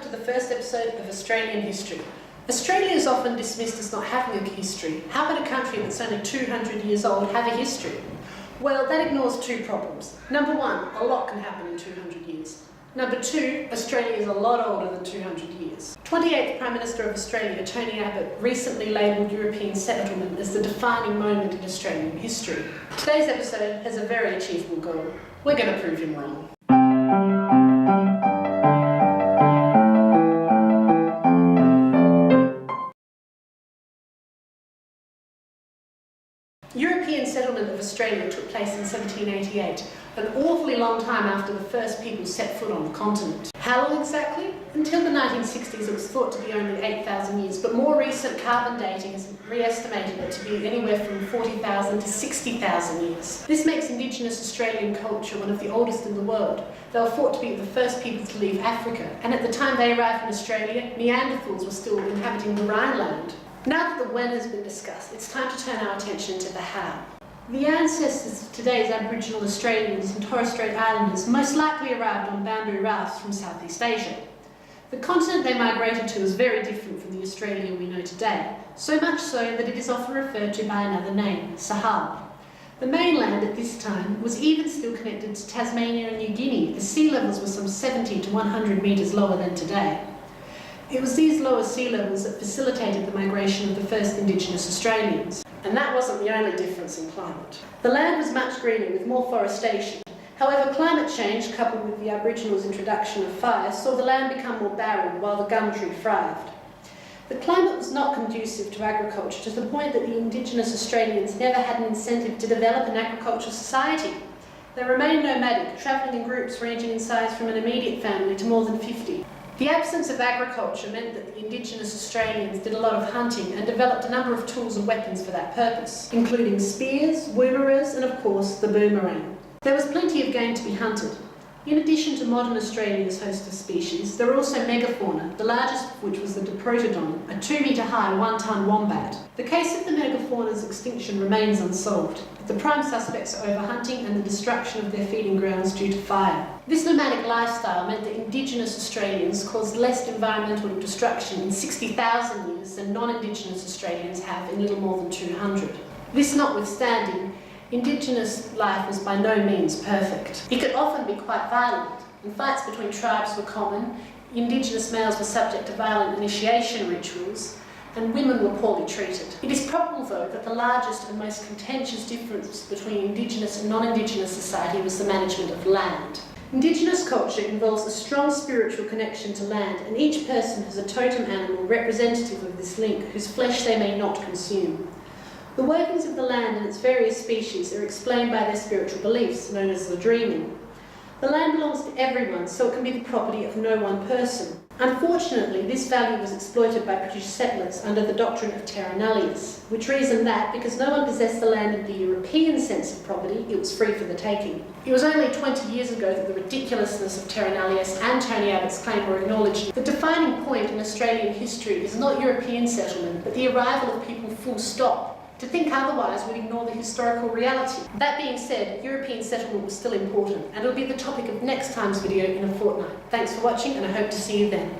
to the first episode of Australian history. Australia is often dismissed as not having a history. How could a country that's only 200 years old have a history? Well, that ignores two problems. Number one, a lot can happen in 200 years. Number two, Australia is a lot older than 200 years. 28th Prime Minister of Australia, Tony Abbott, recently labelled European settlement as the defining moment in Australian history. Today's episode has a very achievable goal. We're going to prove him wrong. European settlement of Australia took place in 1788, an awfully long time after the first people set foot on the continent. How long exactly? Until the 1960s it was thought to be only 8,000 years, but more recent carbon dating has re-estimated it to be anywhere from 40,000 to 60,000 years. This makes Indigenous Australian culture one of the oldest in the world. They were thought to be the first people to leave Africa, and at the time they arrived in Australia, Neanderthals were still inhabiting the Rhineland. Now that the when has been discussed, it's time to turn our attention to the how. The ancestors of today's Aboriginal Australians and Torres Strait Islanders most likely arrived on bamboo rafts from Southeast Asia. The continent they migrated to is very different from the Australia we know today, so much so that it is often referred to by another name, Sahara. The mainland at this time was even still connected to Tasmania and New Guinea, as sea levels were some 70 to 100 metres lower than today. It was these lower sea levels that facilitated the migration of the first Indigenous Australians. And that wasn't the only difference in climate. The land was much greener with more forestation. However, climate change, coupled with the Aboriginals' introduction of fire, saw the land become more barren while the gum tree thrived. The climate was not conducive to agriculture to the point that the Indigenous Australians never had an incentive to develop an agricultural society. They remained nomadic, travelling in groups ranging in size from an immediate family to more than 50. The absence of agriculture meant that the Indigenous Australians did a lot of hunting and developed a number of tools and weapons for that purpose, including spears, woomeras, and of course the boomerang. There was plenty of game to be hunted. In addition to modern Australia's host of species, there were also megafauna, the largest of which was the Diprotodon, a 2-metre-high, 1-ton wombat. The case of the megafauna's extinction remains unsolved, with the prime suspects are overhunting and the destruction of their feeding grounds due to fire. This nomadic lifestyle meant that Indigenous Australians caused less environmental destruction in 60,000 years than non-Indigenous Australians have in little more than 200. This notwithstanding, Indigenous life was by no means perfect. It could often be quite violent, and fights between tribes were common. Indigenous males were subject to violent initiation rituals, and women were poorly treated. It is probable, though, that the largest and most contentious difference between Indigenous and non-Indigenous society was the management of land. Indigenous culture involves a strong spiritual connection to land, and each person has a totem animal representative of this link, whose flesh they may not consume. The workings of the land and its various species are explained by their spiritual beliefs, known as the dreaming. The land belongs to everyone, so it can be the property of no one person. Unfortunately, this value was exploited by British settlers under the doctrine of terra nullius, which reasoned that, because no one possessed the land in the European sense of property, it was free for the taking. It was only 20 years ago that the ridiculousness of terra nullius and Tony Abbott's claim were acknowledged. The defining point in Australian history is not European settlement, but the arrival of people full stop. To think otherwise would ignore the historical reality. That being said, European settlement was still important, and it'll be the topic of next time's video in a fortnight. Thanks for watching, and I hope to see you then.